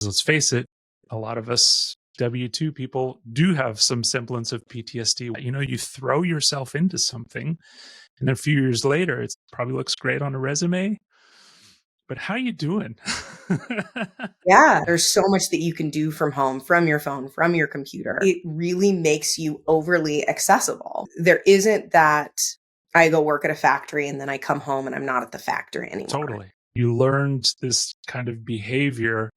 let's face it, a lot of us W-2 people do have some semblance of PTSD. You throw yourself into something, and a few years later, it probably looks great on a resume, but how you doing? Yeah, there's so much that you can do from home, from your phone, from your computer. It really makes you overly accessible. There isn't that I go work at a factory and then I come home and I'm not at the factory anymore. Totally. You learned this kind of behavior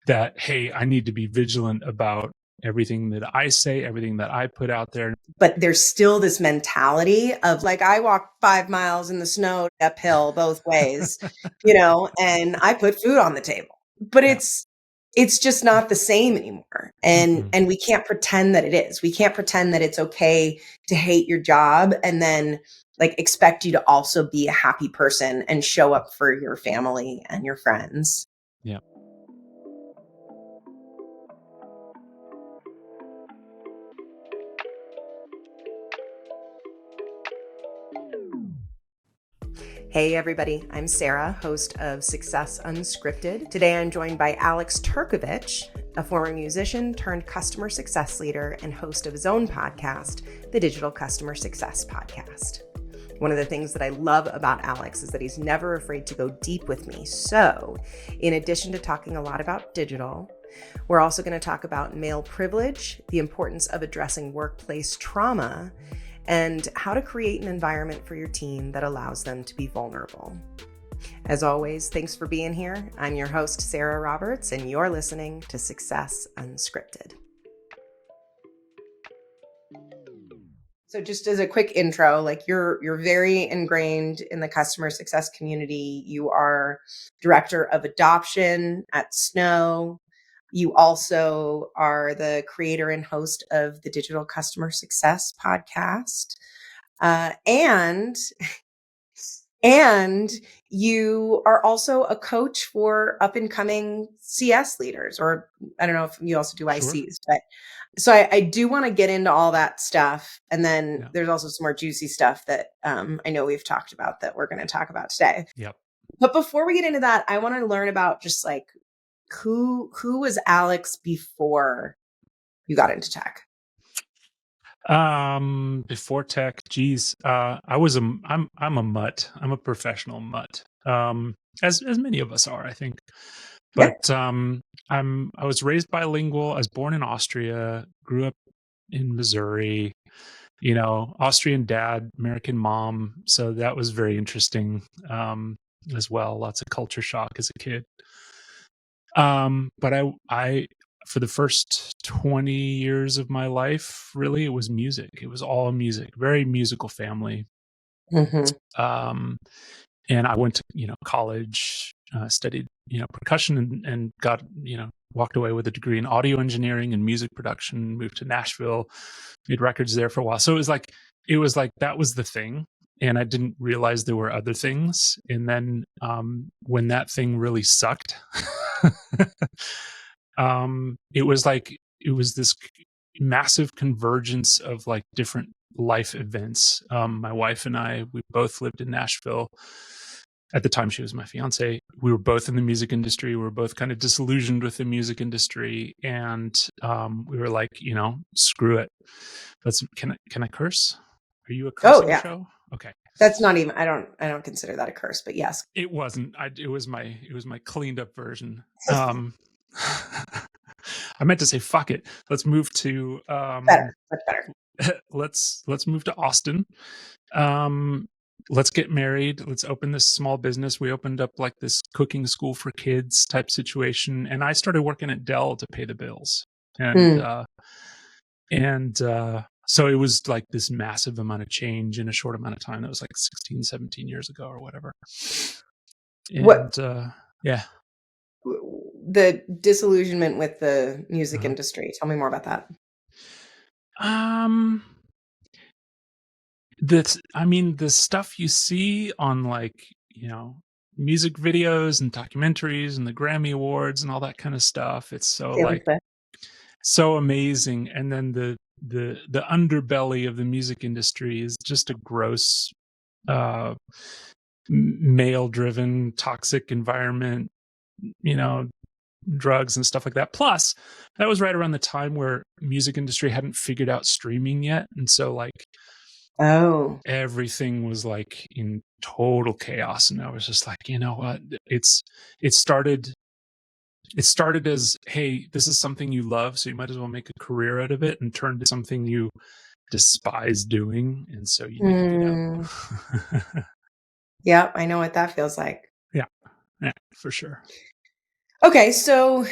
that, hey, I need to be vigilant about everything that I say, everything that I put out there. But there's still this mentality of like, I walk 5 miles in the snow uphill both ways, and I put food on the table. But Yeah. it's just not the same anymore. And we can't pretend that it is. We can't pretend that it's okay to hate your job and then like expect you to also be a happy person and show up for your family and your friends. Yeah. Hey everybody, I'm Sara, host of Success Unscripted. Today I'm joined by Alex Turkovic, a former musician turned customer success leader and host of his own podcast, the Digital Customer Success Podcast. One of the things that I love about Alex is that he's never afraid to go deep with me. So, in addition to talking a lot about digital, we're also going to talk about male privilege, the importance of addressing workplace trauma, and how to create an environment for your team that allows them to be vulnerable. As always, thanks for being here. I'm your host, Sara Roberts, and you're listening to Success Unscripted. So just as a quick intro, like you're very ingrained in the customer success community. You are director of adoption at Snow. You also are the creator and host of the Digital Customer Success Podcast. And you are also a coach for up and coming CS leaders, or I don't know if you also do ICs, but so I do want to get into all that stuff. And then there's also some more juicy stuff that I know we've talked about that we're going to talk about today. Yep. But before we get into that, I want to learn about just like who was Alex before you got into tech? Before tech, geez, I'm a mutt. I'm a professional mutt. As many of us are, I think. But I was raised bilingual. I was born in Austria, grew up in Missouri, Austrian dad, American mom. So that was very interesting, as well. Lots of culture shock as a kid. But I for the first 20 years of my life, really, it was music. It was all music, very musical family. And I went to, college, studied, percussion and got, walked away with a degree in audio engineering and music production, moved to Nashville, made records there for a while. So it was like, that was the thing. And I didn't realize there were other things. And then, when that thing really sucked, it was this massive convergence of like different life events. My wife and I, we both lived in Nashville. At the time, she was my fiance. We were both in the music industry. We were both kind of disillusioned with the music industry, and we were like, screw it. Can I curse? Are you a cursing show? Okay. That's not even. I don't consider that a curse, but yes. It wasn't. It was my cleaned up version. I meant to say, fuck it. Let's move to better. Much better. Let's move to Austin. Let's get married. Let's open this small business. We opened up like this cooking school for kids type situation, and I started working at Dell to pay the bills. And so it was like this massive amount of change in a short amount of time. That was like 16, 17 years ago or whatever. And yeah. The disillusionment with the music industry. Tell me more about that. The stuff you see on like, music videos and documentaries and the Grammy Awards and all that kind of stuff. It's so amazing. And then the underbelly of the music industry is just a gross, male driven, toxic environment, drugs and stuff like that. Plus, that was right around the time where music industry hadn't figured out streaming yet, and so like Oh. everything was like in total chaos. And I was just like, you know what? It started it started as, hey, this is something you love, so you might as well make a career out of it, and turned to something you despise doing, and so you need to get Mm. out. Yep, I know what that feels like. Yeah, yeah, for sure. Okay, so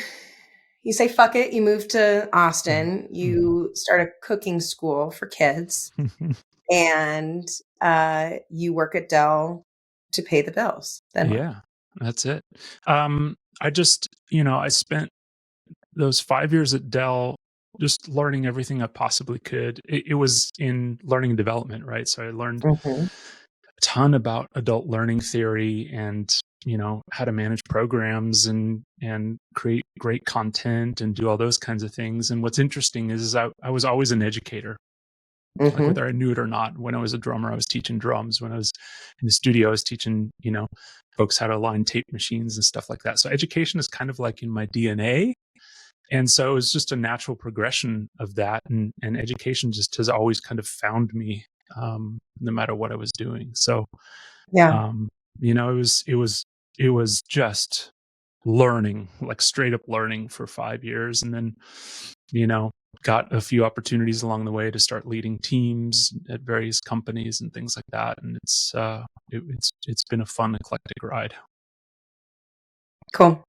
you say fuck it, you move to Mhm, Austin, you start a cooking school for kids, mhm. and you work at Dell to pay the bills. Then what? Yeah, that's it. I just, I spent those 5 years at Dell just learning everything I possibly could. It was in learning and development, right? So I learned Mhm, a ton about adult learning theory and, how to manage programs and create great content and do all those kinds of things. And what's interesting is I was always an educator, like mhm. whether I knew it or not. When I was a drummer, I was teaching drums. When I was in the studio, I was teaching, folks how to align tape machines and stuff like that. So education is kind of like in my DNA. And so it was just a natural progression of that. And education just has always kind of found me, no matter what I was doing. So, Yeah, um, it was just learning, like straight up learning for 5 years. And then, you know, got a few opportunities along the way to start leading teams at various companies and things like that. And it's been a fun, eclectic ride. cool.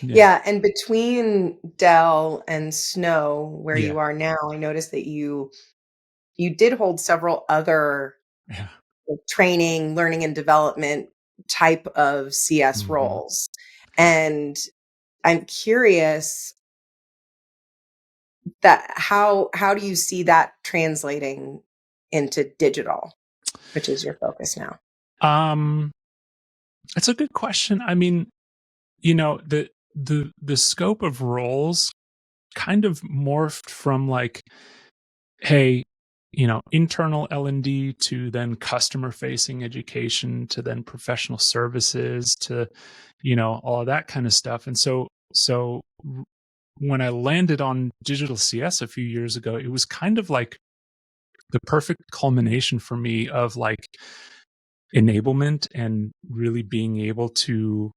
Yeah. Yeah, and between Dell and Snow, where Yeah. you are now, I noticed that you did hold several other Yeah. training, learning and development type of CS Hmm. roles. And I'm curious that how do you see that translating into digital, which is your focus now? Um, that's a good question. I mean, the scope of roles kind of morphed from like, hey, internal L&D to then customer facing education to then professional services to, all of that kind of stuff. And so when I landed on digital CS a few years ago, it was kind of like the perfect culmination for me of like enablement and really being able to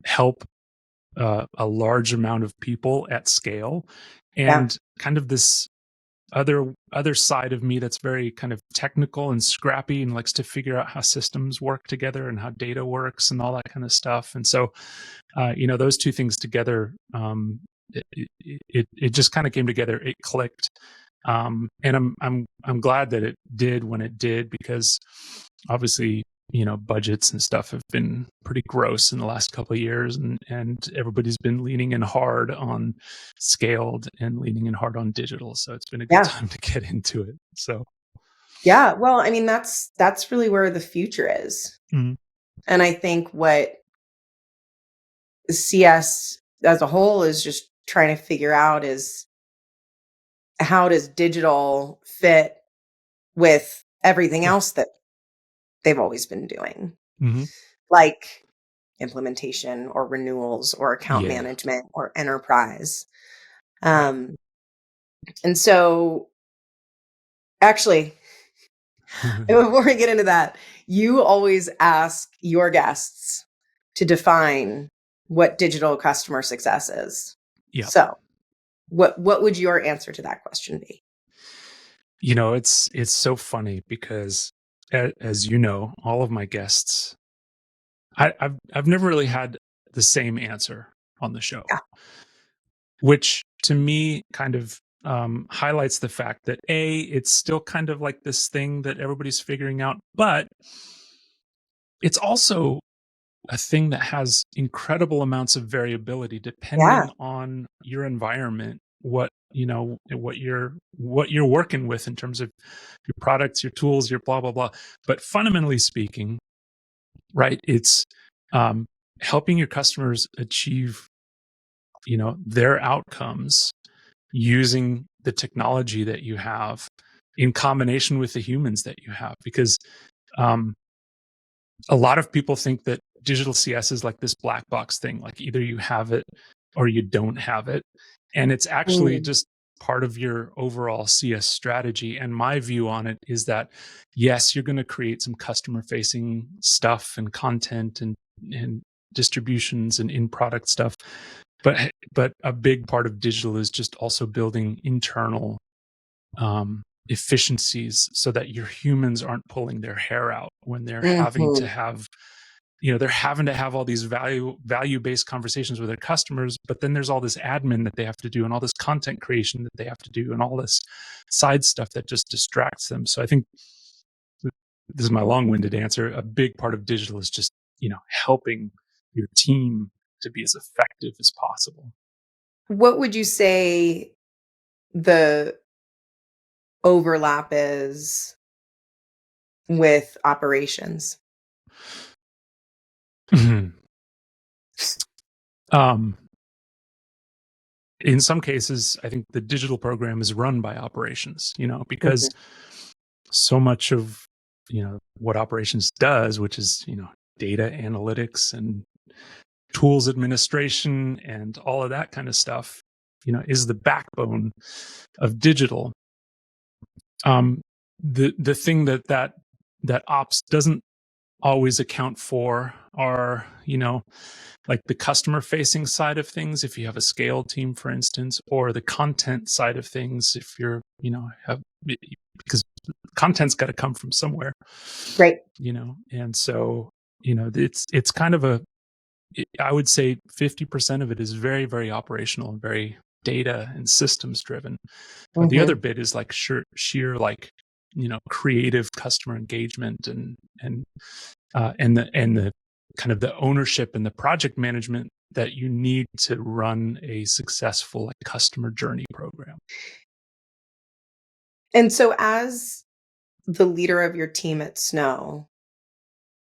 help a large amount of people at scale, Yeah, and kind of this other side of me that's very kind of technical and scrappy and likes to figure out how systems work together and how data works and all that kind of stuff. And so those two things together, it just kind of came together. It clicked, and I'm glad that it did when it did, because obviously budgets and stuff have been pretty gross in the last couple of years, and everybody's been leaning in hard on scaled and leaning in hard on digital. So it's been a good yeah, time to get into it. So yeah. Well, I mean, that's really where the future is. mhm. And I think what CS as a whole is just trying to figure out is how does digital fit with everything Yeah. else that they've always been doing, Hmm. like implementation or renewals or account Yeah. management or enterprise. Right. Um, and so, actually, before we get into that, you always ask your guests to define what digital customer success is. Yeah. So, what would your answer to that question be? It's so funny because, as you know, all of my guests, I've never really had the same answer on the show, Yeah, which to me kind of highlights the fact that it's still kind of like this thing that everybody's figuring out, but it's also a thing that has incredible amounts of variability yeah, depending on your environment, what you're working with in terms of your products, your tools, your blah blah blah. But fundamentally speaking, right, it's um, helping your customers achieve their outcomes using the technology that you have in combination with the humans that you have, because um, a lot of people think that digital CS is like this black box thing. Like either you have it or you don't have it. And it's actually Mm. just part of your overall CS strategy. And my view on it is that, yes, you're going to create some customer facing stuff and content and distributions and in product stuff. But a big part of digital is just also building internal efficiencies so that your humans aren't pulling their hair out when they're having to Mhm. have, they're having to have all these value-based conversations with their customers, but then there's all this admin that they have to do and all this content creation that they have to do and all this side stuff that just distracts them. So I think this is my long-winded answer. A big part of digital is just, helping your team to be as effective as possible. What would you say the overlap is with operations? um, in some cases, I think the digital program is run by operations, because Mhm. so much of, what operations does, which is, data analytics and tools administration and all of that kind of stuff, is the backbone of digital. Um, the thing that ops doesn't always account for are, like the customer facing side of things if you have a scale team, for instance, or the content side of things if you're, because content's got to come from somewhere, Right. and so, it's kind of I would say 50% of it is very, very operational and very data and systems driven. But the other Mhm. bit is like sheer like, creative customer engagement and the kind of the ownership and the project management that you need to run a successful like customer journey program. And so as the leader of your team at Snow,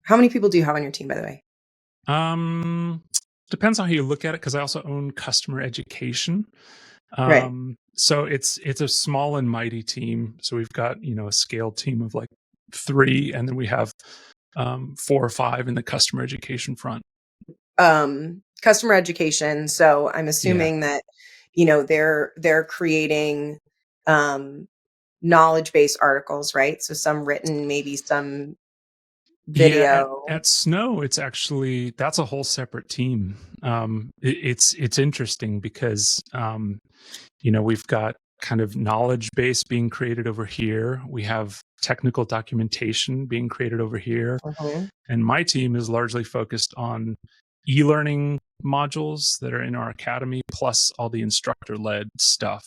how many people do you have on your team, by the way? Um, Depends on how you look at it because I also own customer education. Right. So it's a small and mighty team. So we've got, a scaled team of like 3, and then we have 4 or 5 in the customer education front. Customer education, so I'm Yeah. assuming that, they're creating, um, knowledge-based articles, right? So some written, maybe some Yeah, at video. at Snow, it's actually that's a whole separate team. It's interesting because we've got kind of knowledge base being created over here. We have technical documentation being created over here, Mhm. and my team is largely focused on e-learning modules that are in our academy, plus all the instructor-led stuff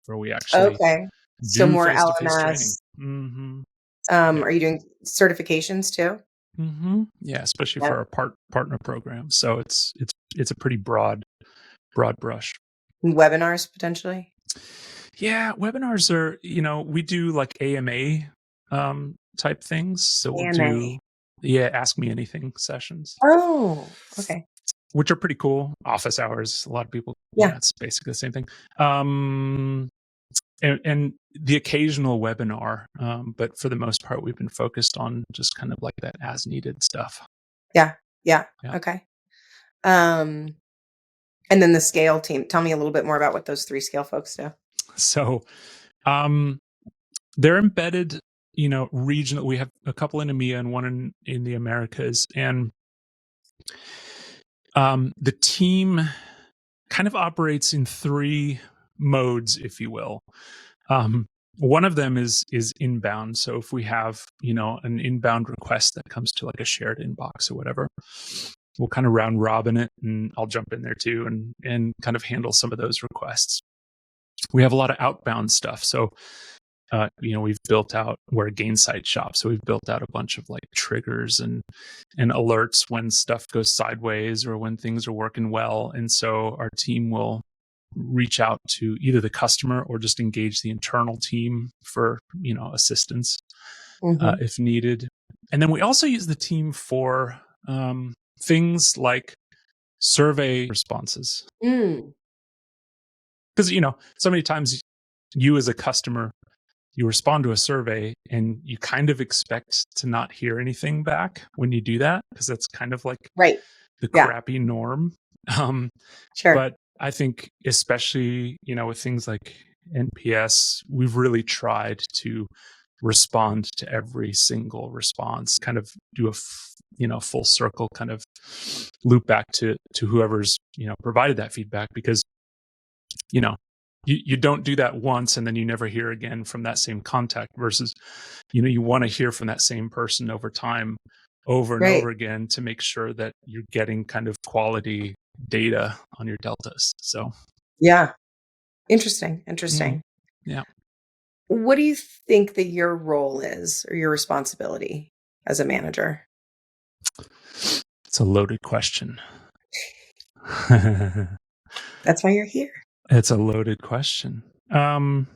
where we actually Okay. So do more face-to-face training. LMS. Yeah. Are you doing certifications too? Yeah, especially for Yep. our partner program. So it's a pretty broad brush. Webinars potentially? Yeah, webinars are, we do like AMA type things. So we'll AMA. do, yeah, ask me anything sessions, Oh, okay. which are pretty cool. Office hours, a lot of people, Yeah. it's basically the same thing. And the occasional webinar, but for the most part, we've been focused on just kind of like that as needed stuff. Yeah. Yeah. Yeah. Okay. Um, and then the scale team. Tell me a little bit more about what those 3 scale folks do. So, um, they're embedded, regional. We have a couple in EMEA and one in the Americas, and the team kind of operates in 3 modes, if you will. One of them is inbound. So if we have, an inbound request that comes to like a shared inbox or whatever, we'll kind of round robin it, and I'll jump in there too and kind of handle some of those requests. We have a lot of outbound stuff. So we've built out, we're a Gainsight shop, so we've built out a bunch of like triggers and alerts when stuff goes sideways or when things are working well. And so our team will reach out to either the customer or just engage the internal team for, assistance Mhm. if needed. And then we also use the team for things like survey responses. Mm. Because, so many times you as a customer you respond to a survey and you kind of expect to not hear anything back when you do that, because that's kind of like Right. the Yeah. crappy norm. Um, Sure. but I think especially, with things like NPS, we've really tried to respond to every single response, kind of do a full circle kind of loop back to whoever's provided that feedback, because you know you don't do that once and then you never hear again from that same contact, versus you want to hear from that same person over time, over and Right. over again, to make sure that you're getting kind of quality data on your deltas. So Yeah. Interesting. mm, Interesting. yeah, What do you think that your role is or your responsibility as a manager? it's a loaded question. That's why you're here. It's a loaded question. And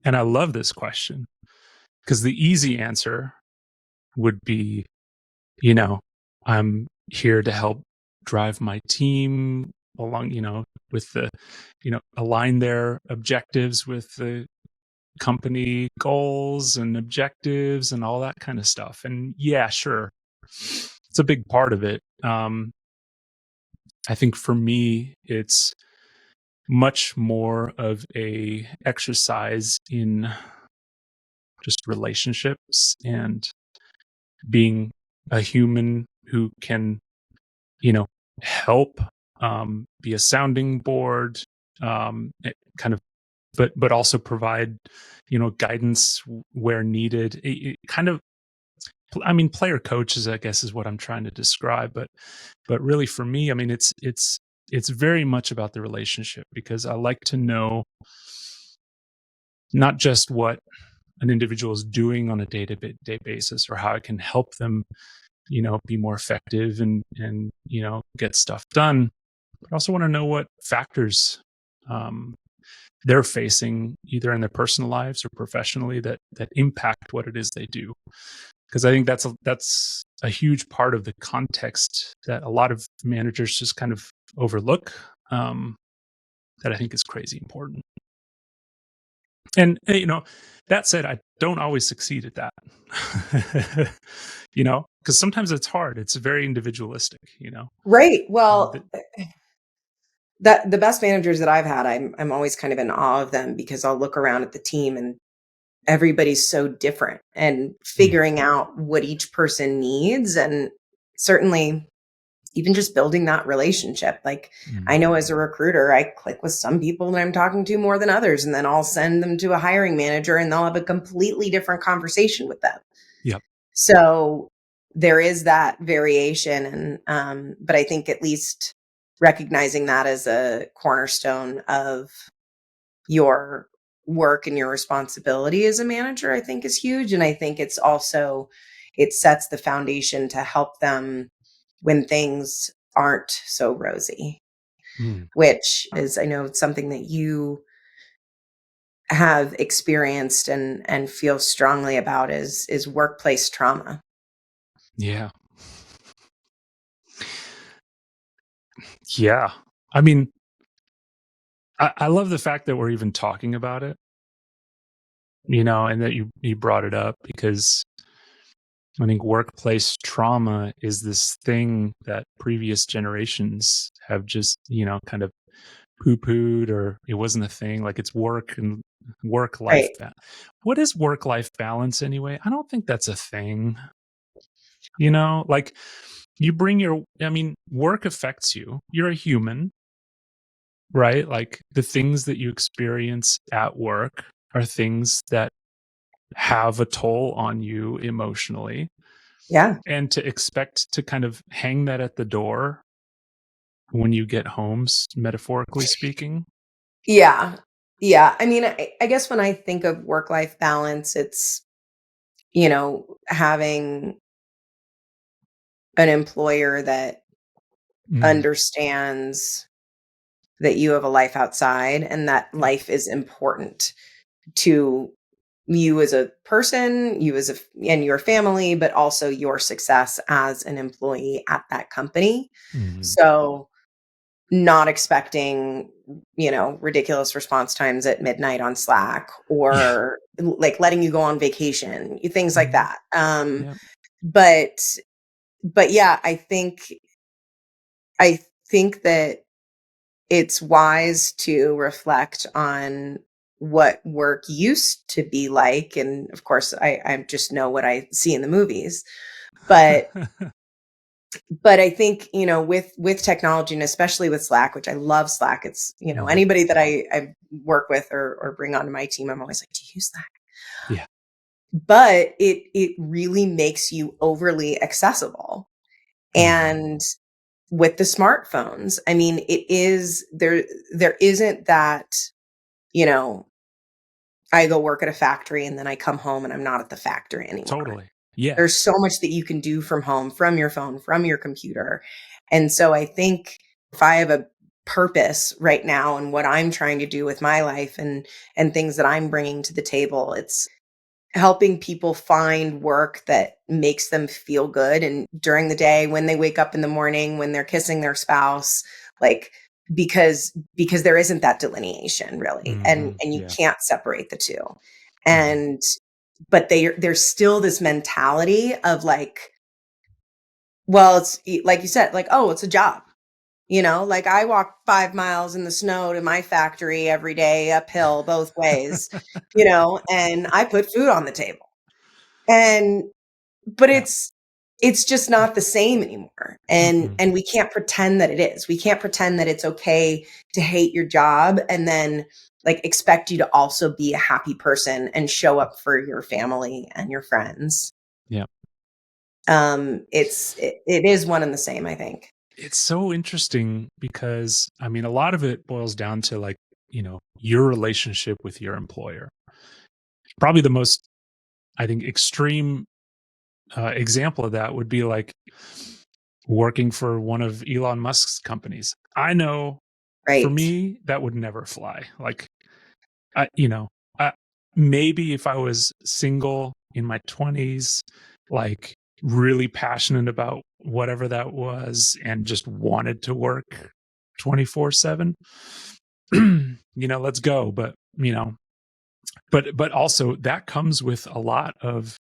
I love this question, because the easy answer would be, you know, I'm here to help drive my team along, with the, align their objectives with the company goals and objectives and all that kind of stuff. And yeah, sure, it's a big part of it. I think for me, it's much more of a exercise in just relationships and being a human who can, you know, help, be a sounding board, kind of, but also provide, guidance where needed. It kind of, I mean, player coaches, I guess, is what I'm trying to describe. But really, for me, I mean, it's very much about the relationship, because I like to know not just what an individual is doing on a day-to-day basis, or how I can help them, be more effective and get stuff done. But I also want to know what factors, um, they're facing, either in their personal lives or professionally, that impact what it is they do. Because I think that's a huge part of the context that a lot of managers just kind of overlook. That I think is crazy important. And that said, I don't always succeed at that. Because sometimes it's hard. It's very individualistic. Right. The- Well, that the best managers that I've had, I'm always kind of in awe of them because I'll look around at the team and everybody's so different and mm, figuring out what each person needs, and certainly even just building that relationship. Like, I mm, know as a recruiter, I click with some people that I'm talking to more than others, and then I'll send them to a hiring manager and they'll have a completely different conversation with them. yep. So there is that variation. And, but I think at least recognizing that as a cornerstone of your work and your responsibility as a manager, I think is huge. And I think it's also, it sets the foundation to help them when things aren't so rosy, Mm, which is, I know, something that you have experienced and feel strongly about is workplace trauma. yeah. Yeah. I mean, I love the fact that we're even talking about it, and that you brought it up, because I think workplace trauma is this thing that previous generations have just, kind of poo-pooed, or it wasn't a thing. Like, it's work and work-life. Right. What is work-life balance anyway? I don't think that's a thing. Like, I mean, work affects you. You're a human, right? Like, the things that you experience at work are things that have a toll on you emotionally. Yeah. And to expect to kind of hang that at the door when you get home, metaphorically speaking. Yeah. Yeah. I mean, I guess when I think of work life balance, it's, having an employer that Mm, understands that you have a life outside and that yep. life is important to you as a person, you as and your family, but also your success as an employee at that company. Mhm. So, not expecting, ridiculous response times at midnight on Slack, Yeah. or like letting you go on vacation, things like Mhm. that. Yep. But yeah, I think that it's wise to reflect on what work used to be like. And of course, I just know what I see in the movies. But I think, with technology, and especially with Slack, which I love Slack, it's, Mhm. anybody that I work with or bring onto my team, I'm always like, do you use that? Yeah. But it really makes you overly accessible. Mhm. And with the smartphones, I mean, it is there isn't that, you know, I go work at a factory and then I come home and I'm not at the factory anymore. Totally. Yeah. There's so much that you can do from home, from your phone, from your computer. And so I think if I have a purpose right now and what I'm trying to do with my life and things that I'm bringing to the table, it's helping people find work that makes them feel good, and during the day, when they wake up in the morning, when they're kissing their spouse, like, because there isn't that delineation really, and Mhm. you Yeah. can't separate the two. Mhm. And but there's still this mentality of like, well, it's like you said, like, oh, it's a job. Like I walk 5 miles in the snow to my factory every day uphill both ways, and I put food on the table. And but Yeah. it's just not the same anymore. And Mm-mm. we can't pretend that it is. We can't pretend that it's okay to hate your job and then like expect you to also be a happy person and show up for your family and your friends. Yeah. It is one and the same, I think. It's so interesting because, I mean, a lot of it boils down to, like, your relationship with your employer. Probably the most, I think, extreme example of that would be like working for one of Elon Musk's companies. I know for Right. me, that would never fly. Like, I, you know, I, maybe if I was single in my 20s, like really passionate about whatever that was and just wanted to work 24/7, let's go. But, but also that comes with a lot of,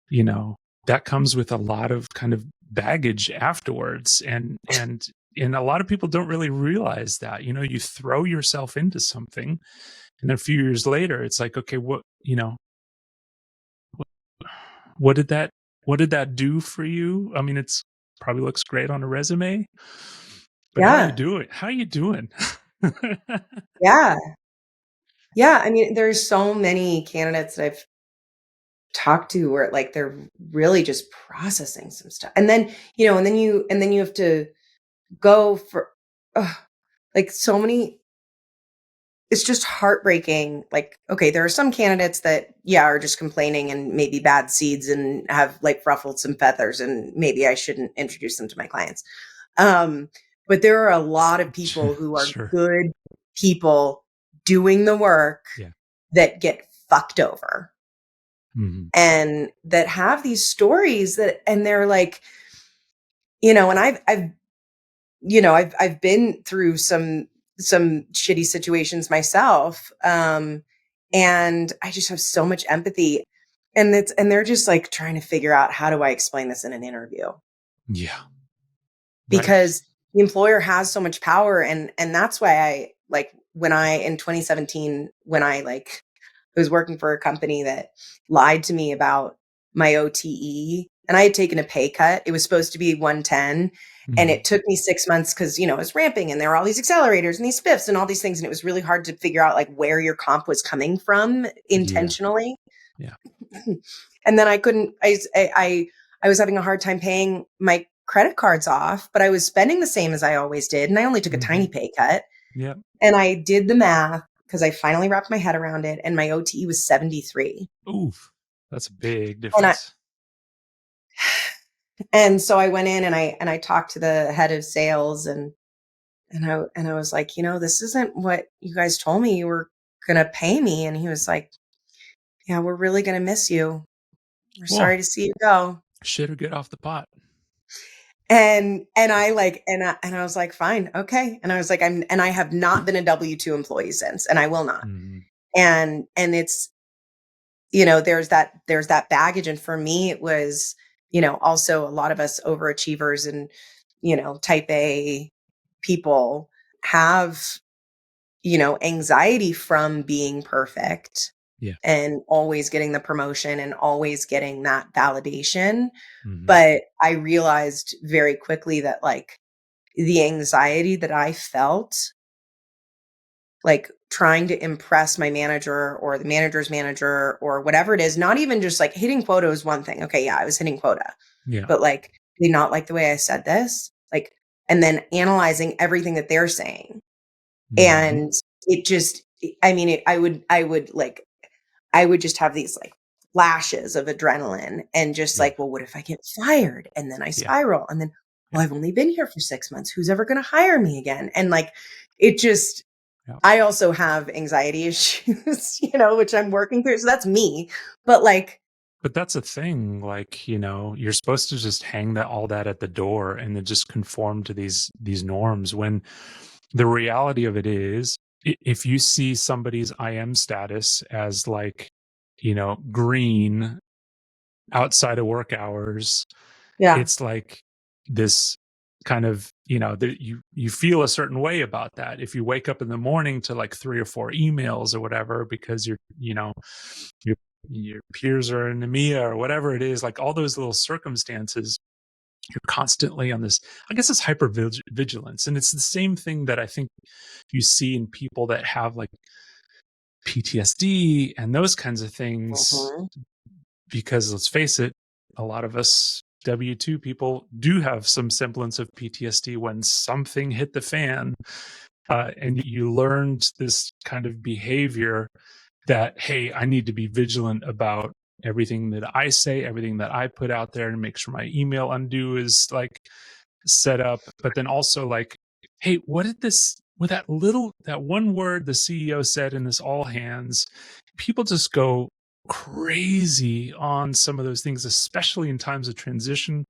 you know, that comes with a lot of kind of baggage afterwards. And a lot of people don't really realize that, you throw yourself into something, and then a few years later, it's like, okay, what did that what did that do for you? I mean, it's probably looks great on a resume, but how are you Yeah. doing? How are you doing? Yeah. Yeah. I mean, there's so many candidates that I've talked to where like they're really just processing some stuff. And then, and then you have to go for ugh, like so many. It's just heartbreaking. Like, okay, there are some candidates that, yeah, are just complaining and maybe bad seeds and have like ruffled some feathers, and maybe I shouldn't introduce them to my clients. Um, but there are a lot of people who are Sure. good people doing the work Yeah. that get fucked over, Mhm. and that have these stories that, and they're like, and I've been through some shitty situations myself. And I just have so much empathy. And they're just like trying to figure out, how do I explain this in an interview? Yeah. Right. Because the employer has so much power. And that's why I like, when I in 2017, when I like was working for a company that lied to me about my OTE, and I had taken a pay cut. It was supposed to be 110, and Mhm. it took me 6 months cuz it was ramping and there were all these accelerators and these spiffs and all these things, and it was really hard to figure out like where your comp was coming from Yeah. intentionally. Yeah. And then I couldn't I was having a hard time paying my credit cards off, but I was spending the same as I always did, and I only took a tiny Mhm. pay cut. Yep. And I did the math because I finally wrapped my head around it, and my OTE was 73. Oof. That's a big And I difference. and so I went in and I talked to the head of sales, and I was like, this isn't what you guys told me you were gonna pay me. And he was like, yeah, we're really gonna miss you. We're Well, sorry to see you go. shit or get off the pot. And I was like, fine, okay. And I was like, I have not been a W-2 employee since, and I will not. Mhm. And it's, there's that baggage. And for me, it was, also a lot of us overachievers and, type A people have, anxiety from being perfect Yeah. and always getting the promotion and always getting that validation. Mhm. But I realized very quickly that, like, the anxiety that I felt, like, trying to impress my manager or the manager's manager or whatever it is, not even just like hitting quota is one thing. Okay, yeah, I was hitting quota, Yeah. but like, they not like the way I said this, like, and then analyzing everything that they're saying. Mhm. And it just, I mean, I would just have these like flashes of adrenaline and just Yeah. like, well, what if I get fired? And then I Yeah. spiral. And then, Yeah. well, I've only been here for 6 months. Who's ever going to hire me again? And like, it just, Yeah. I also have anxiety issues, which I'm working through. So that's me. But like, But that's a thing, like, you're supposed to just hang that all that at the door and then just conform to these norms when the reality of it is if you see somebody's IM status as like, green outside of work hours, yeah, it's like this kind of, that you feel a certain way about that if you wake up in the morning to like 3 or 4 emails or whatever because your your peers are in EMEA or whatever it is, like all those little circumstances, you're constantly on this, I guess it's hyper vigilance. And it's the same thing that I think you see in people that have like PTSD and those kinds of things, mhm, because let's face it, a lot of us W2 people do have some semblance of PTSD when something hit the fan, and you learned this kind of behavior that, hey, I need to be vigilant about everything that I say, everything that I put out there, and make sure my email undo is like set up. But then also like, hey, what did this with that one word the CEO said in this all hands? People just go crazy on some of those things, especially in times of transition,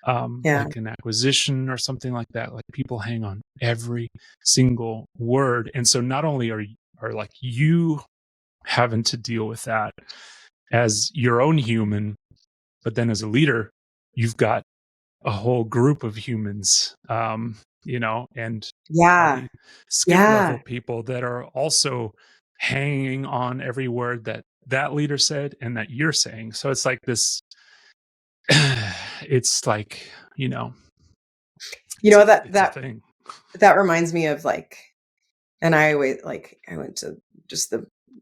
yeah, like an acquisition or something like that. Like people hang on every single word, and so not only are like you having to deal with that as your own human, but then as a leader, you've got a whole group of humans, and yeah, probably skip yeah. level people that are also hanging on every word that that leader said and that you're saying. So it's like this, it's like, You know, that, it's a that, thing. that reminds me of like, and I always like, I went to just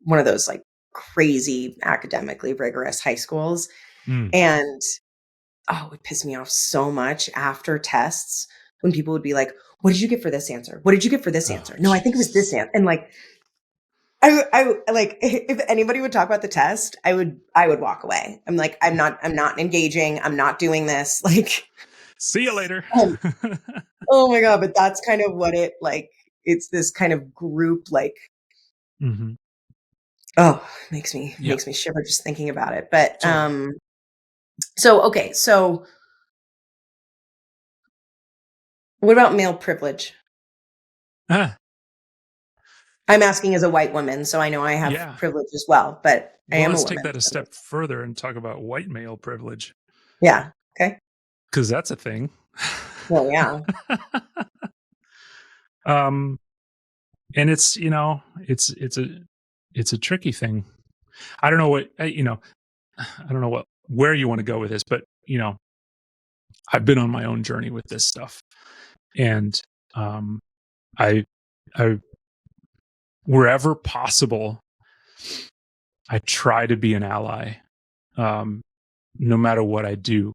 one of those like crazy academically rigorous high schools. Mm. And oh, it pissed me off so much after tests when people would be like, "What did you get for this answer? What did you get for this Oh, answer?" No, I think it was this Jesus. answer. And like, I like if anybody would talk about the test, I would walk away. I'm like, I'm not engaging. I'm not doing this. Like, See you later. um, oh my god! But that's kind of what it like. It's this kind of group like, Hmm. oh, makes me Yeah. makes me shiver just thinking about it. But Totally. so okay, so what about male privilege? Ah, I'm asking as a white woman, so I know I have yeah. privilege as well, but I Well, am a let's take woman. that a So step further and talk about white male privilege, yeah. Okay. because that's a thing. Well, yeah. um, and it's it's a tricky thing. I don't know what I don't know what where you want to go with this, but I've been on my own journey with this stuff, and um, I I wherever possible, I try to be an ally, um, no matter what I do.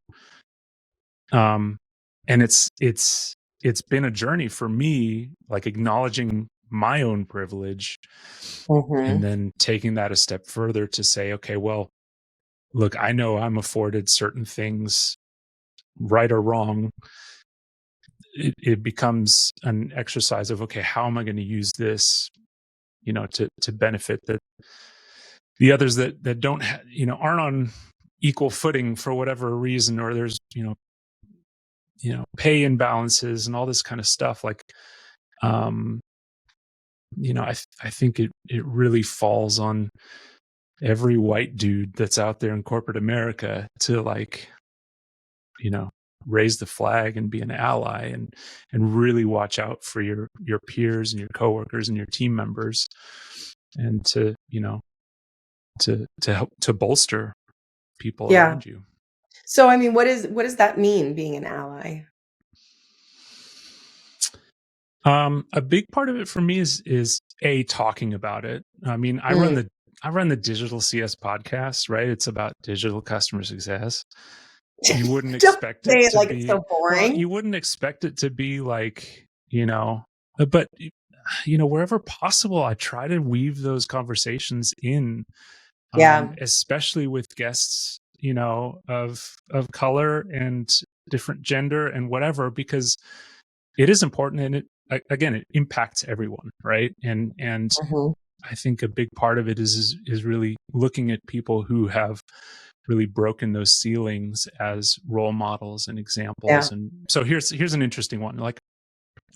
Um, and it's been a journey for me, like acknowledging my own privilege and Mhm. then taking that a step further to say, okay, well, look, I know I'm afforded certain things, right or wrong. It becomes an exercise of, okay, how am I going to use this, to benefit the others that don't, aren't on equal footing for whatever reason, or there's, pay imbalances and all this kind of stuff. Like, I think it really falls on every white dude that's out there in corporate America to, like, you know, raise the flag and be an ally, and really watch out for your peers and your coworkers and your team members, and to help to bolster people Yeah. around you. So, I mean, what does that mean, being an ally? A big part of it for me is talking about it. I mean, Mm. I run the Digital CS podcast, right? It's about digital customer success. You wouldn't Don't expect say it it to like it's be, so well, boring. you wouldn't expect it to be like, but wherever possible, I try to weave those conversations in, Yeah. especially with guests, of color and different gender and whatever, because it is important, and again, it impacts everyone, right? And Mhm. I think a big part of it is really looking at people who have really broken those ceilings as role models and Yeah. examples. And so here's an interesting one. Like,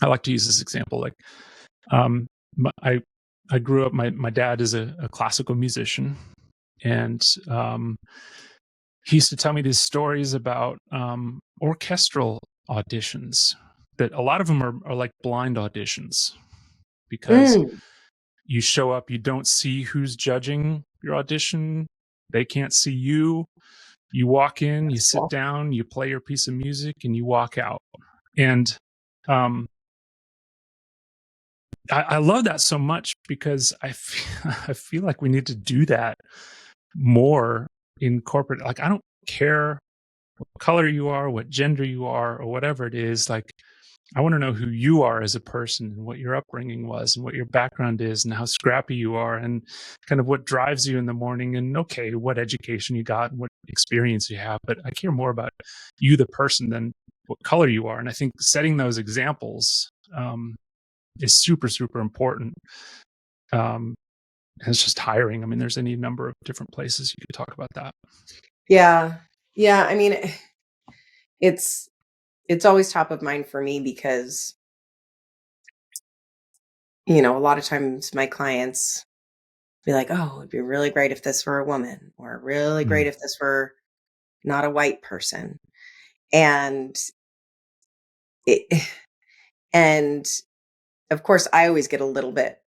I like to use this example. Like, um, I I grew up. My dad is a classical musician, and he used to tell me these stories about orchestral auditions. That a lot of them are like blind auditions, because Mm. you show up, you don't see who's judging your audition, they can't see you. You walk in, you That's sit cool. down, you play your piece of music, and you walk out. And um, I love that so much, because I feel like we need to do that more in corporate. Like, I don't care what color you are, what gender you are, or whatever it is. Like, I want to know who you are as a person, and what your upbringing was, and what your background is, and how scrappy you are, and kind of what drives you in the morning, and okay, what education you got and what experience you have. But I care more about you, the person, than what color you are. And I think setting those examples is super, super important. Um, and it's just hiring. I mean, there's any number of different places you could talk about that. Yeah. Yeah. I mean, it's it's always top of mind for me because, a lot of times my clients be like, "Oh, it'd be really great if this were a woman, or really great Mm. if this were not a white person." And it, and of course, I always get a little bit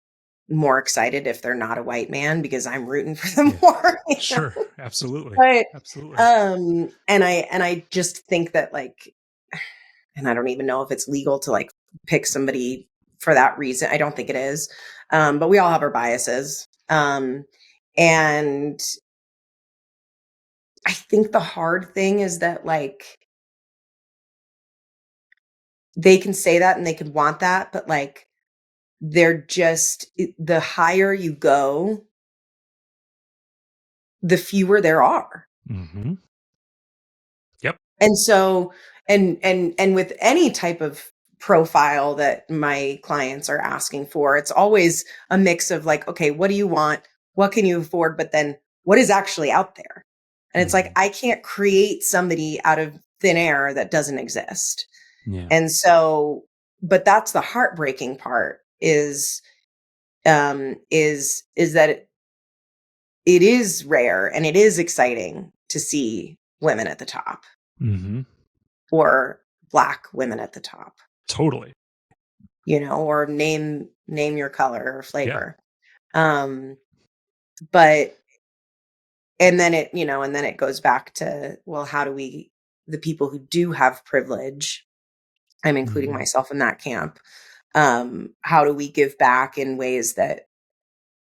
more excited if they're not a white man, because I'm rooting for them Yeah, more. sure. Absolutely. But Absolutely. and I just think that, like, and I don't even know if it's legal to, like, pick somebody for that reason. I don't think it is. But we all have our biases. And I think the hard thing is that, like, they can say that and they can want that, but, like, the higher you go, the fewer there are. Hmm. Yep. And so, and with any type of profile that my clients are asking for, it's always a mix of, like, okay, what do you want? What can you afford? But then what is actually out there? And it's like, Hmm. I can't create somebody out of thin air that doesn't exist. Yeah. And so, but that's the heartbreaking part, is that it is rare and it is exciting to see women at the top, Hmm. or Black women at the top, Totally. or name your color or Yeah. flavor. Um, but and then it goes back to, well, how do we, the people who do have privilege, I'm including Hmm. myself in that camp, how do we give back in ways that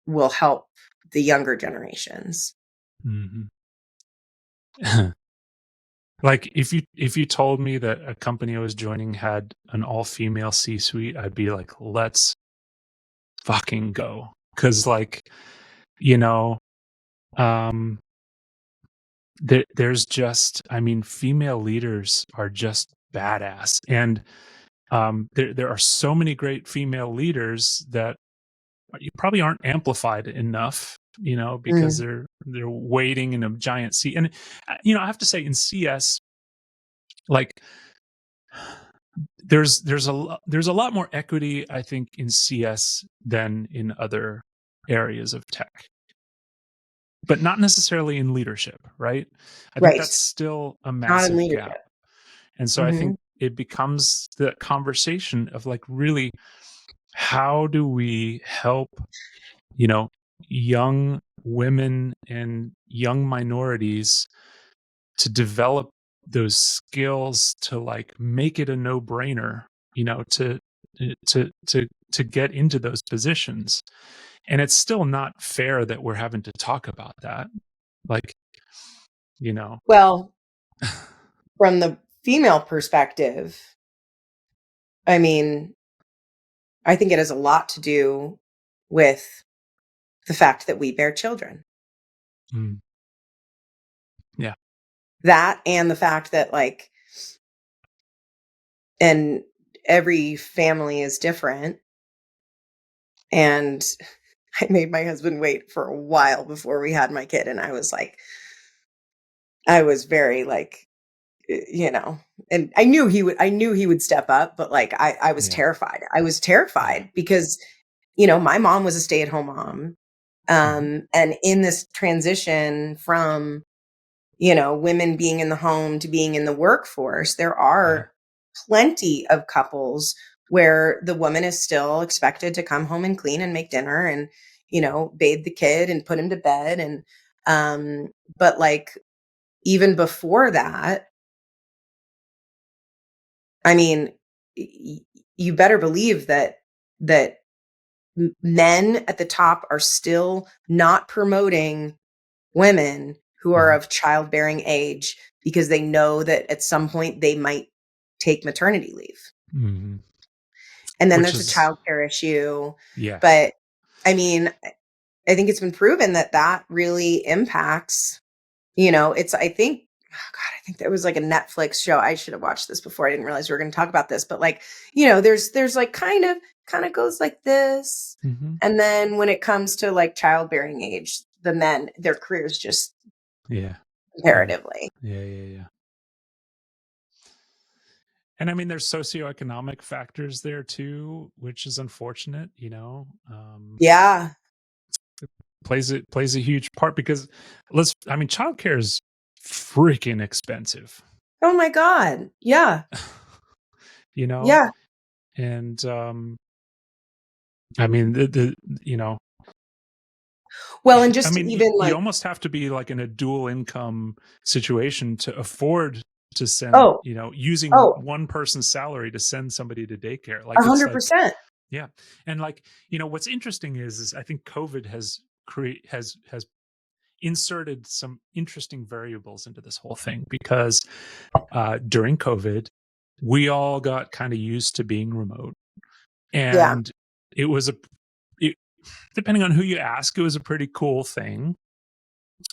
will help the younger generations? Hmm. Like, if you told me that a company I was joining had an all-female C-suite, I'd be like, let's fucking go. Because, like, you know, um, there's just, I mean, female leaders are just badass, and there are so many great female leaders that you probably aren't amplified enough, because Mm, they're waiting in a giant seat. And I have to say, in CS, like, there's a lot more equity, I think, in CS than in other areas of tech, but not necessarily in leadership, right? I think Right. that's still a Not in massive gap. leadership. And so I Hmm. think it becomes the conversation of like, really, how do we help, you know, young women and young minorities to develop those skills to like make it a no-brainer, to get into those positions. And it's still not fair that we're having to talk about that. Like, you know. Well, from the female perspective, I mean, I think it has a lot to do with the fact that we bear children. Mm, yeah. That and the fact that, like, and every family is different. And I made my husband wait for a while before we had my kid. And I was very like, you know, and I knew he would step up, but like, I was Yeah. terrified. I was Yeah. terrified because, my mom was a stay-at-home mom. Mhm. And in this transition from, women being in the home to being in the workforce, there Yeah. are plenty of couples where the woman is still expected to come home and clean and make dinner and, bathe the kid and put him to bed. And, but like, even before that, I mean, y- you better believe that men at the top are still not promoting women who are Mhm. of childbearing age because they know that at some point they might take maternity leave. Mhm. And then Which there's a is, childcare issue. yeah. But I mean, I think it's been proven that that really impacts, I think, oh God, I think there was like a Netflix show. I should have watched this before. I didn't realize we were going to talk about this, but like, there's like kind of goes like this. Mhm. And then when it comes to like childbearing age, the men, their careers just Yeah. Yeah. comparatively. Yeah, yeah, yeah. And I mean, there's socioeconomic factors there too, which is unfortunate, Yeah. plays a huge part because I mean, childcare is freaking expensive. Oh my God. Yeah. you know? Yeah. And I mean, the you know, Well, and I just mean, even you like, almost have to be like in a dual income situation to afford to send, oh, using oh, one person's salary to send somebody to daycare. Like, it's like, 100%. yeah. And like, what's interesting is I think COVID has inserted some interesting variables into this whole thing because during COVID, we all got kind of used to being remote, Yeah. and it was it, depending on who you ask, it was a pretty cool thing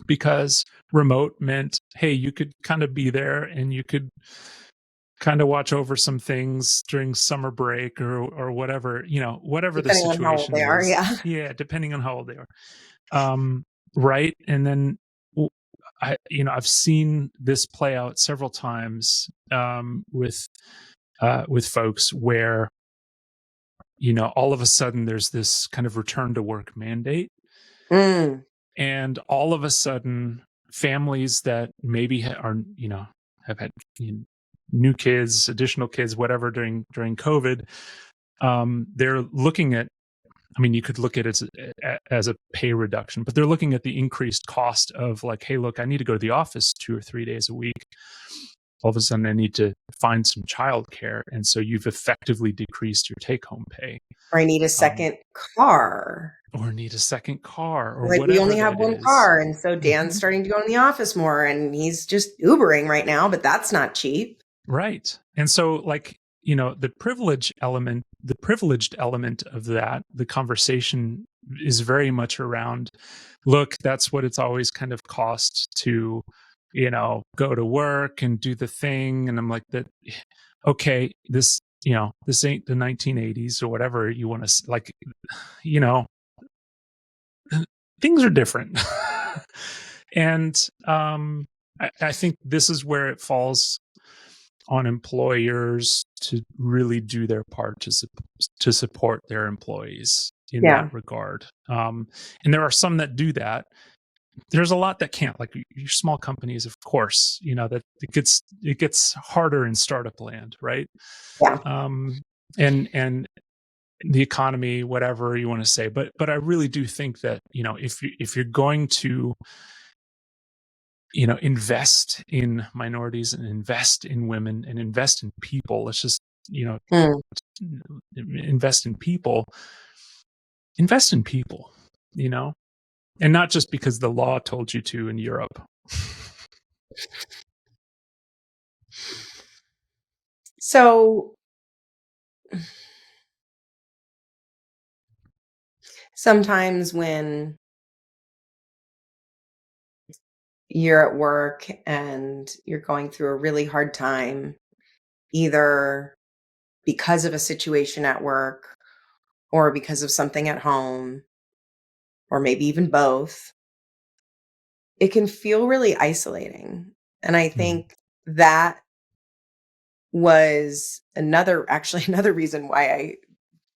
because remote meant, hey, you could kind of be there and you could kind of watch over some things during summer break or whatever, whatever the Depending on how old situation they are. is. Yeah. Yeah, depending on how old they are. Right. And then I've seen this play out several times with folks where all of a sudden there's this kind of return to work mandate, Mm. and all of a sudden families that maybe have had new kids, additional kids, whatever, during COVID, they're looking at, I mean, you could look at it as a pay reduction, but they're looking at the increased cost of like, hey, look, I need to go to the office 2 or 3 days a week. All of a sudden, I need to find some childcare, and so you've effectively decreased your take-home pay, Or I need a um, second car. or need a second car, or Like we whatever only have that one is. car. And so Dan's Mhm. starting to go in the office more and he's just Ubering right now, but that's not cheap. Right. And so, like, the privileged element of that, the conversation is very much around, look, that's what it's always kind of cost to, go to work and do the thing. And I'm like, that, okay, this ain't the 1980s or whatever you want to, like, you know, things are different. And I think this is where it falls on employers to really do their part to support their employees in that Yeah. regard. And there are some that do that. There's a lot that can't, like your small companies, of course, that it gets harder in startup land, right? Yeah. And the economy, whatever you want to say, but I really do think that if you're going to invest in minorities and invest in women and invest in people, let's just Mm. invest in people, invest in people, you know and not just because the law told you to in Europe. So sometimes when you're at work and you're going through a really hard time, either because of a situation at work or because of something at home, or maybe even both, it can feel really isolating. And I Mm, think that was actually another reason why I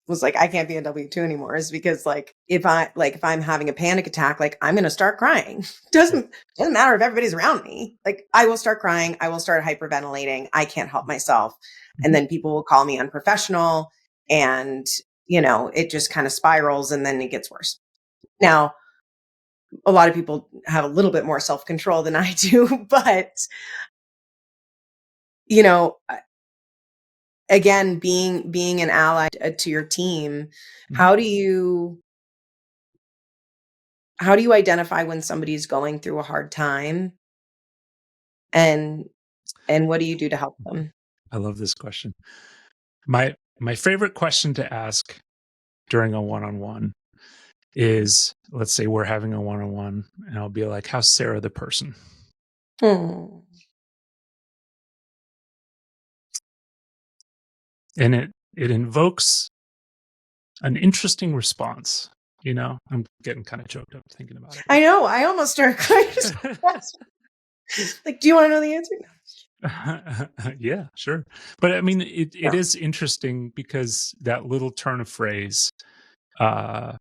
was like, I can't be a W-2 anymore, is because if I'm having a panic attack, like I'm gonna start crying. yeah. Doesn't matter if everybody's around me. Like I will start crying, I will start hyperventilating, I can't help myself. And Mhm. then people will call me unprofessional, and it just kind of spirals and then it gets worse. Now, a lot of people have a little bit more self-control than I do, but you know, again, being an ally to your team, Mhm. how do you how do you identify when somebody's going through a hard time, and what do you do to help them? I love this question. My favorite question to ask during a one-on-one is, let's say we're having a one-on-one and I'll be like, how's Sarah the person? Hmm. And it invokes an interesting response. I'm getting kind of choked up thinking about I know. I almost started crying. it. Like, do you want to know the answer? Yeah, sure. But I mean, it No. is interesting because that little turn of phrase, uh,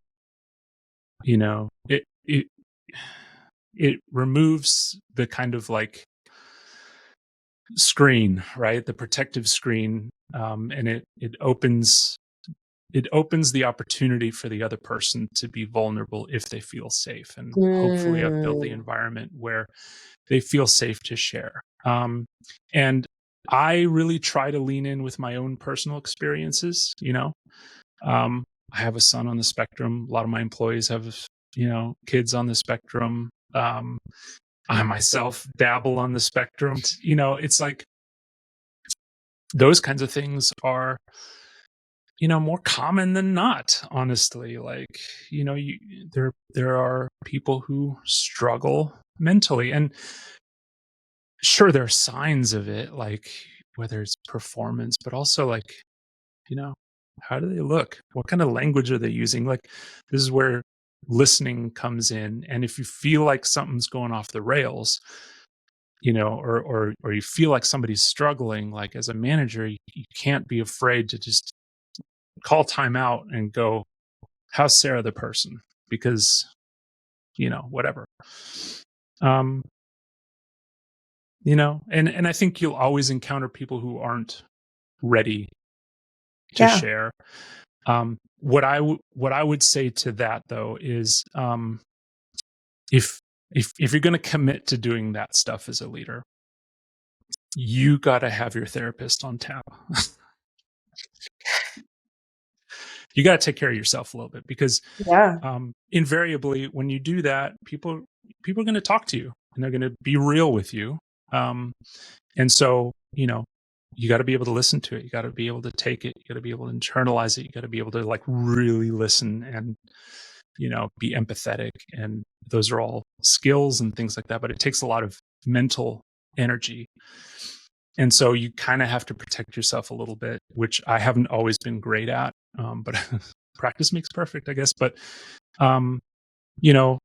it removes the kind of like screen, right? The protective screen, and it opens the opportunity for the other person to be vulnerable if they feel safe, and hopefully I've built the Mm. environment where they feel safe to share. And I really try to lean in with my own personal experiences. um, I have a son on the spectrum. A lot of my employees have kids on the spectrum. I myself dabble on the spectrum. It's like those kinds of things are more common than not, honestly. Like, there are people who struggle mentally, and sure, there are signs of it, like whether it's performance, but also like, you know how do they look, what kind of language are they using? Like, this is where listening comes in. And if you feel like something's going off the rails, or you feel like somebody's struggling, like as a manager, you can't be afraid to just call time out and go, how's Sarah the person? Because whatever. um and I think you'll always encounter people who aren't ready to Yeah. share. What I would say to that, though, is, if you're going to commit to doing that stuff as a leader, you got to have your therapist on tap. You got to take care of yourself a little bit, because Yeah. invariably when you do that, people are going to talk to you and they're going to be real with you. And so, you got to be able to listen to it. You got to be able to take it. You got to be able to internalize it. You got to be able to like really listen and, be empathetic. And those are all skills and things like that, but it takes a lot of mental energy. And so you kind of have to protect yourself a little bit, which I haven't always been great at. But practice makes perfect, I guess. But, um, you know,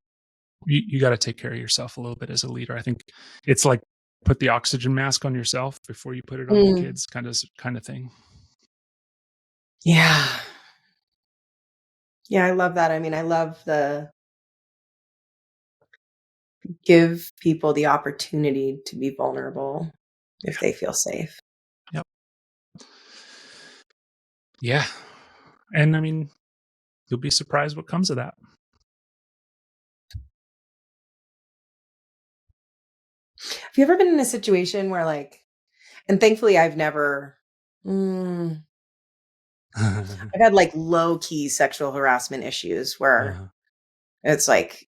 you got to take care of yourself a little bit as a leader. I think it's like put the oxygen mask on yourself before you put it on your kids, kind of thing. Yeah. Yeah, I love that. I mean, I love the give people the opportunity to be vulnerable if they feel safe. Yep. Yeah. And I mean, you'll be surprised what comes of that. Have you ever been in a situation where like, and thankfully I've never, I've had like low key sexual harassment issues where it's like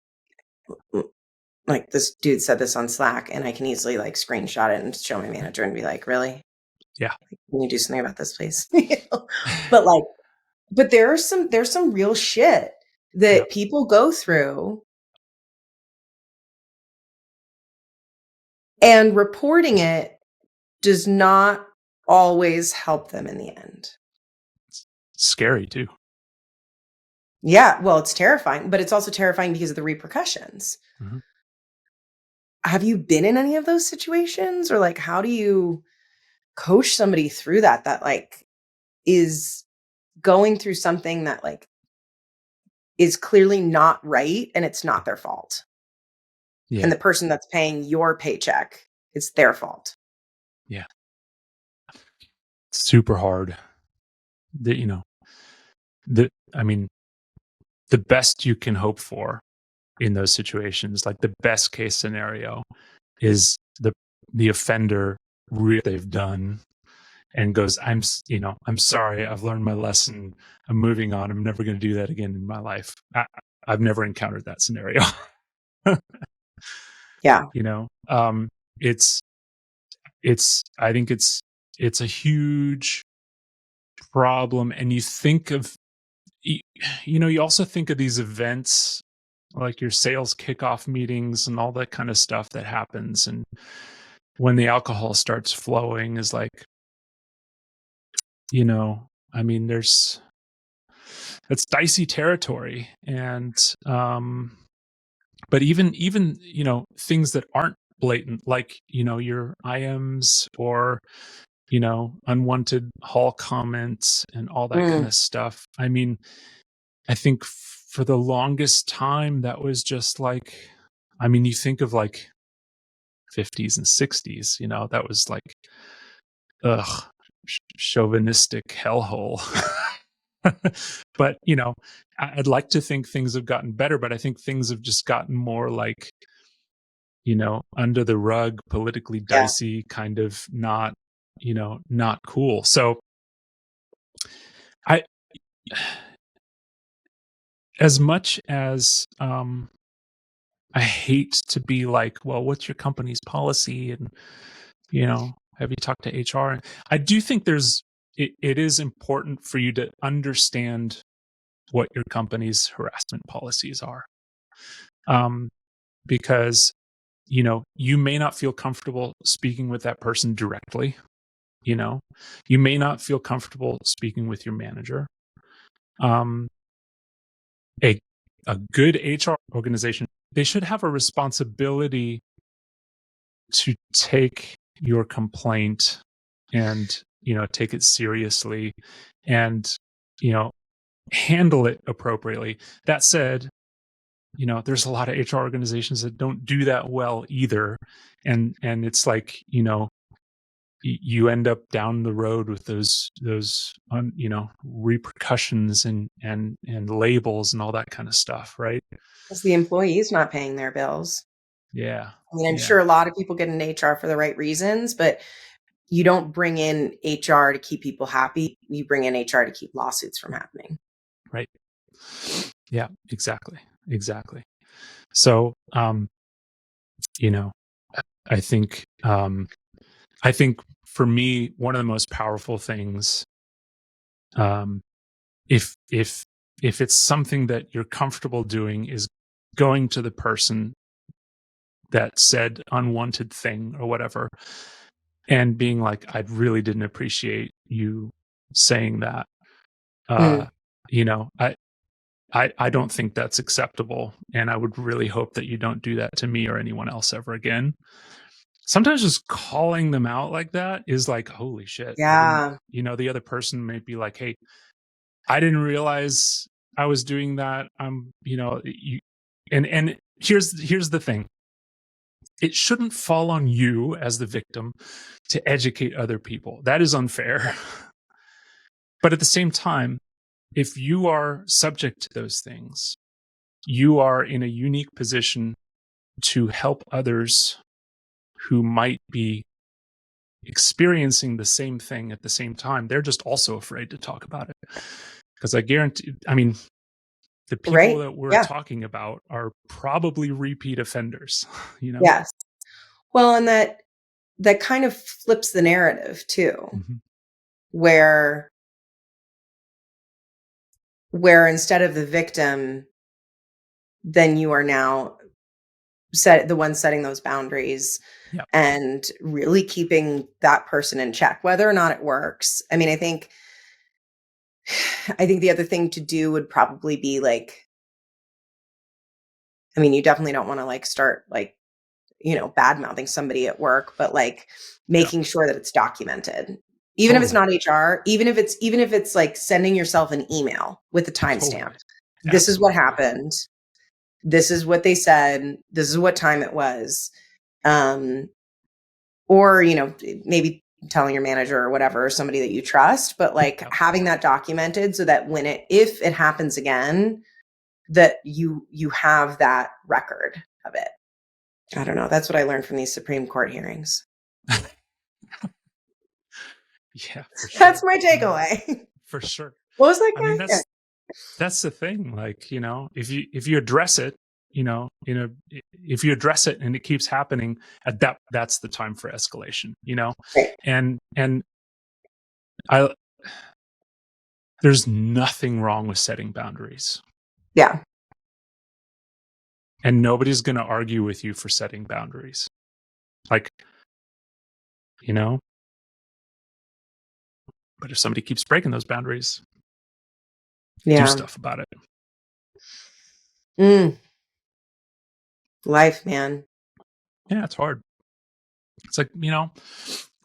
this dude said this on Slack and I can easily like screenshot it and show my manager and be like, really? Yeah. Can you do something about this, please? But like, but there's some real shit that people go through, and reporting it does not always help them in the end. It's scary too. Yeah, well, it's terrifying, but it's also terrifying because of the repercussions. Mm-hmm. Have you been in any of those situations, or like how do you coach somebody through that like is going through something that like is clearly not right and it's not their fault? Yeah. And the person that's paying your paycheck, it's their fault. Yeah. It's super hard. I mean, the best you can hope for in those situations, like the best case scenario, is the offender they've done and goes, I'm sorry, I've learned my lesson, I'm moving on, I'm never going to do that again in my life. I've never encountered that scenario. Yeah. It's I think it's a huge problem. And you also think of these events like your sales kickoff meetings and all that kind of stuff that happens, and when the alcohol starts flowing is like, I mean, it's dicey territory. And but even things that aren't blatant, like your IMs or unwanted hall comments and all that kind of stuff. I mean, I think for the longest time that was just like, I mean, you think of like 50s and 60s, that was like, chauvinistic hellhole. But I'd like to think things have gotten better, but I think things have just gotten more like, under the rug, politically dicey, kind of not cool. So I as much as I hate to be like, well, what's your company's policy? And, have you talked to HR? I do think it is important for you to understand what your company's harassment policies are. Because, you may not feel comfortable speaking with that person directly. You may not feel comfortable speaking with your manager. A good HR organization, they should have a responsibility to take your complaint and take it seriously and handle it appropriately. That said, there's a lot of HR organizations that don't do that well either, and it's like you end up down the road with those repercussions and labels and all that kind of stuff, right? Because the employee's not paying their bills. Yeah. I mean, I'm sure a lot of people get in HR for the right reasons, but you don't bring in HR to keep people happy. You bring in HR to keep lawsuits from happening. Right. Yeah, exactly. So, I think, for me, one of the most powerful things, if it's something that you're comfortable doing, is going to the person that said unwanted thing or whatever, and being like, I really didn't appreciate you saying that. I don't think that's acceptable, and I would really hope that you don't do that to me or anyone else ever again. sometimes just calling them out like that is like, holy shit. I didn't, Yeah. the other person may be like, hey, I didn't realize I was doing that. And here's the thing. It shouldn't fall on you as the victim to educate other people. That is unfair. But at the same time, if you are subject to those things, you are in a unique position to help others who might be experiencing the same thing at the same time. They're just also afraid to talk about it. Because I guarantee, the people Right. that we're Yeah. talking about are probably repeat offenders, Yes. Well, and that kind of flips the narrative too, Mhm. where instead of the victim, then you are now the one setting those boundaries Yeah, and really keeping that person in check, whether or not it works. I mean, I think the other thing to do would probably be like, I mean, you definitely don't want to like start like, bad mouthing somebody at work, but like yeah, making sure that it's documented. Even if it's totally, not HR, even if it's like sending yourself an email with a timestamp. totally, This is what absolutely. happened. This is what they said. This is what time it was. Um, or, maybe telling your manager or whatever, or somebody that you trust, but like Yeah. having that documented so that if it happens again, that you have that record of it. I don't know. That's what I learned from these Supreme Court hearings. Yeah, for That's sure. my No, takeaway. for sure. What was that I mean, guy? Yeah. that's the thing. Like, if you address it, if you address it and it keeps happening, that's the time for escalation. Right. And I there's nothing wrong with setting boundaries. Yeah. And nobody's going to argue with you for setting boundaries. Like, you know, but if somebody keeps breaking those boundaries, do Yeah. stuff about it. Mm, life, man. Yeah, it's hard. It's like,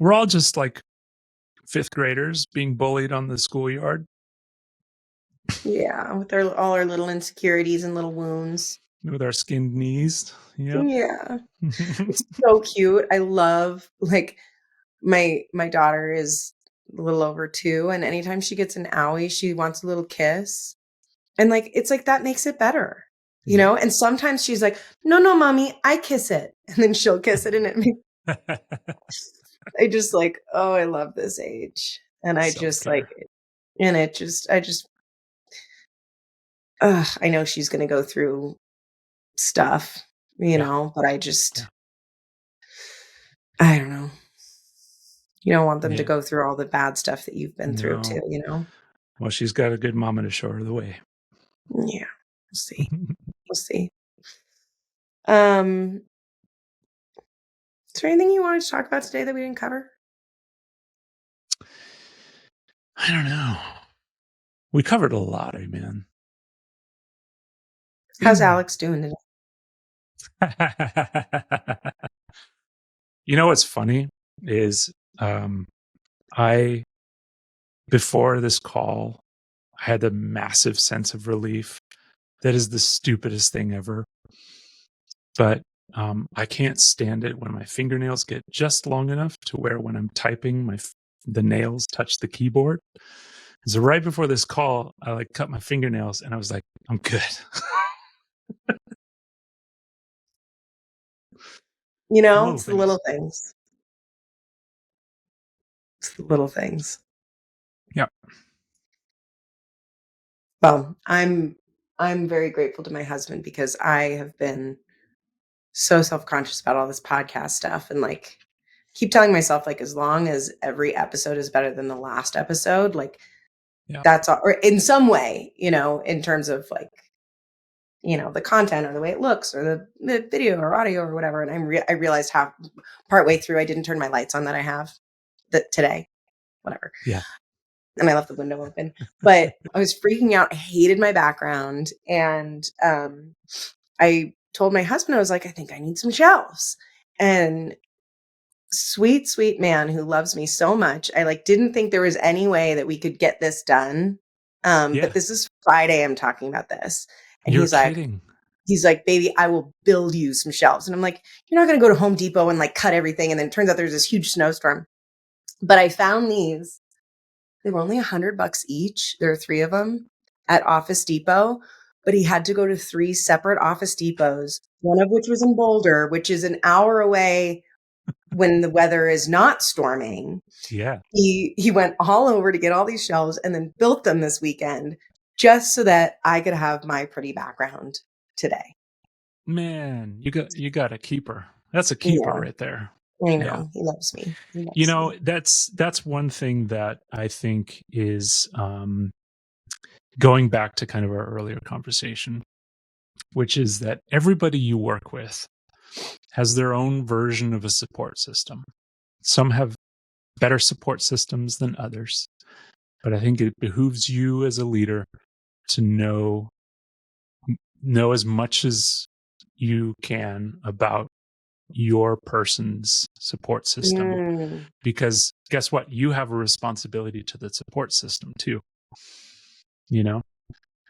we're all just like fifth graders being bullied on the schoolyard Yeah. With all our little insecurities and little wounds. with our skinned knees. Yep. Yeah. It's so cute. I love like my daughter is a little over 2, and anytime she gets an owie, she wants a little kiss. And like it's like that makes it better. Yep. And sometimes she's like, "No, no, mommy, I kiss it." And then she'll kiss it and it makes I just like, oh, I love this age. And I Self just like care. and I just I know she's going to go through stuff, Yeah. but Yeah. I don't know. You don't want them to Yeah. go through all the bad stuff that you've been through No. too. Well, she's got a good mama to show her the way. Yeah. We'll see. We'll see. Um, is there anything you wanted to talk about today that we didn't cover? I don't know. We covered a lot, man. How's Alex doing today? What's funny is I before this call, I had a massive sense of relief. That is the stupidest thing ever. But I can't stand it when my fingernails get just long enough to where when I'm typing, the nails touch the keyboard. So right before this call, I like cut my fingernails and I was like, I'm good. The little It's the little things. things. It's the little things. Yeah. Well, I'm very grateful to my husband because I have been so self-conscious about all this podcast stuff and like keep telling myself like as long as every episode is better than the last episode, like Yeah. that's all, or in some way, in terms of like, the content or the way it looks or the video or audio or whatever. And I realized how partway through I didn't turn my lights on that I have that today, whatever. Yeah. And I left the window open, but I was freaking out. I hated my background. And I told my husband, I was like, I think I need some shelves. And sweet, sweet man who loves me so much. I like didn't think there was any way that we could get this done. Yeah. But this is Friday I'm talking about this. And You're kidding. he's like, baby, I will build you some shelves. And I'm like, you're not going to go to Home Depot and like cut everything. And then it turns out there's this huge snowstorm. But I found these. They were only $100 each. There are 3 of them at Office Depot. But he had to go to 3 separate Office Depots, one of which was in Boulder, which is an hour away when the weather is not storming. Yeah. He went all over to get all these shelves and then built them this weekend just so that I could have my pretty background today. Man, you got a keeper. That's a keeper Yeah, right there. I Yeah. know. He loves me. He loves You know, me. that's one thing that I think is going back to kind of our earlier conversation, which is that everybody you work with has their own version of a support system. Some have better support systems than others, but I think it behooves you as a leader to know as much as you can about your person's support system, Mm, because guess what, you have a responsibility to the support system too, you know.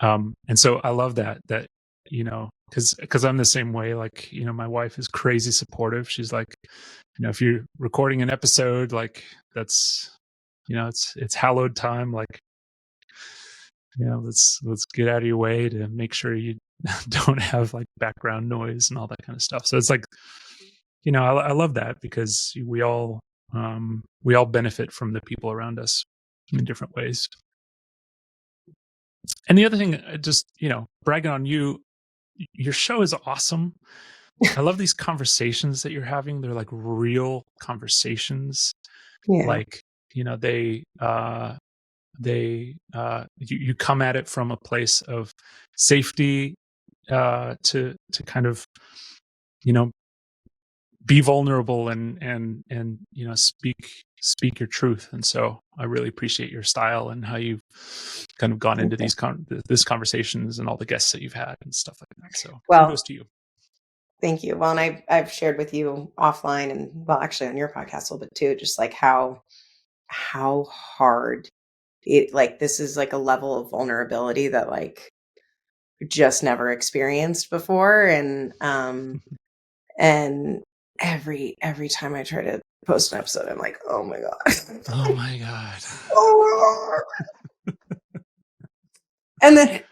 And so I love that because I'm the same way. Like, my wife is crazy supportive. She's like, if you're recording an episode, like, that's, it's hallowed time, like, let's get out of your way to make sure you don't have like background noise and all that kind of stuff. So it's like, I love that, because we all benefit from the people around us in different ways. And the other thing, just, bragging on you, your show is awesome. I love these conversations that you're having. They're like real conversations. yeah. Like, you come at it from a place of safety, to kind of, you know, be vulnerable and speak your truth. And so I really appreciate your style and how you've kind of gone into Okay. this conversations and all the guests that you've had and stuff like that. So kudos Well, to you. thank you. Well, and I've shared with you offline and well, actually on your podcast a little bit too, just like how hard it like this is like a level of vulnerability that like just never experienced before. And every time I try to post an episode, I'm like, oh my God. Oh my God. Oh. And then,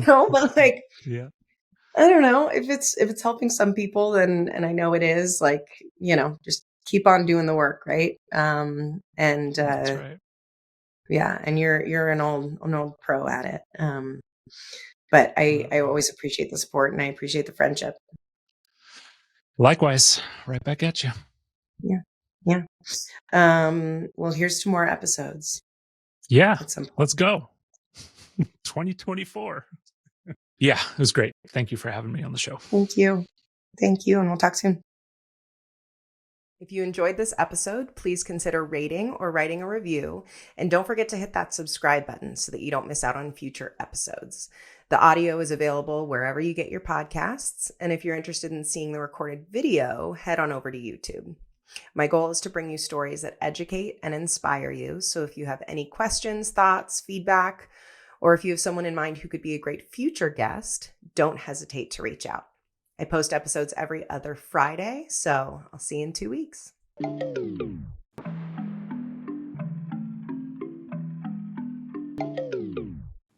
but like, Yeah, I don't know if it's helping some people, then, and I know it is like, just keep on doing the work. Right. And, that's right. yeah. And you're an old pro at it. But I Oh, always appreciate the support and I appreciate the friendship. likewise, right back at you. Yeah. Yeah. Well, here's to more episodes Yeah, at some point. let's go. 2024. Yeah, it was great. Thank you for having me on the show. Thank you. Thank you. And we'll talk soon. If you enjoyed this episode, please consider rating or writing a review. And don't forget to hit that subscribe button so that you don't miss out on future episodes. The audio is available wherever you get your podcasts. And if you're interested in seeing the recorded video, head on over to YouTube. My goal is to bring you stories that educate and inspire you. So if you have any questions, thoughts, feedback, or if you have someone in mind who could be a great future guest, don't hesitate to reach out. I post episodes every other Friday, so I'll see you in 2 weeks.